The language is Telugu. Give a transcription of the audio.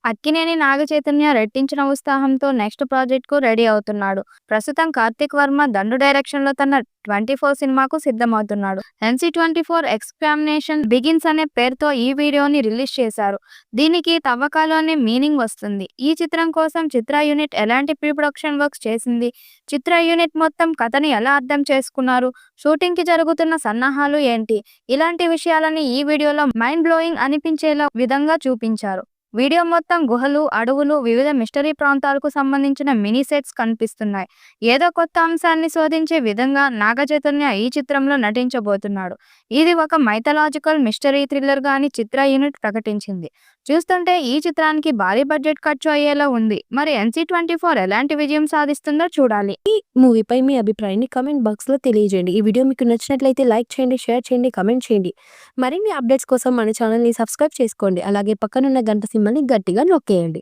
అక్కినేని నాగచైతన్య రెట్టించిన ఉత్సాహంతో నెక్స్ట్ ప్రాజెక్ట్‌కు రెడీ అవుతున్నాడు. ప్రస్తుతం కార్తీక్ వర్మ దండు డైరెక్షన్‌లో తన 24 సినిమాకు సిద్ధమవుతున్నాడు. 'NC24 ఎక్స్‌ప్లానేషన్ బిగిన్స్' అనే పేరుతో ఈ వీడియోని రిలీజ్ చేశారు. దీనికి తవ్వకాలు అనే మీనింగ్ వస్తుంది. ఈ చిత్రం కోసం చిత్ర యూనిట్ ఎలాంటి ప్రీ ప్రొడక్షన్ వర్క్స్ చేసింది? చిత్ర యూనిట్ మొత్తం కథని ఎలా అర్థం చేసుకున్నారు? షూటింగ్‌కి జరుగుతున్న సన్నాహాలు ఏంటి? ఇలాంటి విషయాలని ఈ వీడియోలో మైండ్ బ్లోయింగ్ అనిపించేలా విధంగా చూపించారు. వీడియో మొత్తం గుహలు, అడవులు, వివిధ మిస్టరీ ప్రాంతాలకు సంబంధించిన మినీ సెట్స్ కనిపిస్తున్నాయి. ఏదో కొత్త అంశాన్ని శోధించే విధంగా నాగచైతన్య ఈ చిత్రంలో నటించబోతున్నాడు. ఇది ఒక మైథలాజికల్ మిస్టరీ థ్రిల్లర్‌గా అని చిత్ర యూనిట్ ప్రకటించింది. చూస్తుంటే ఈ చిత్రానికి భారీ బడ్జెట్ ఖర్చు అయ్యేలా ఉంది. మరి NC24 ఎలాంటి విజయం సాధిస్తుందో చూడాలి. మూవీపై మీ అభిప్రాయాన్ని కామెంట్ బాక్స్‌లో తెలియజేయండి. ఈ వీడియో మీకు నచ్చినట్లయితే లైక్ చేయండి, షేర్ చేయండి, కామెంట్ చేయండి. మరిన్ని అప్డేట్స్ కోసం మన ఛానల్‌ని సబ్స్క్రైబ్ చేసుకోండి. అలాగే పక్కనున్న గంట సింబల్‌ని గట్టిగా నొక్కేయండి.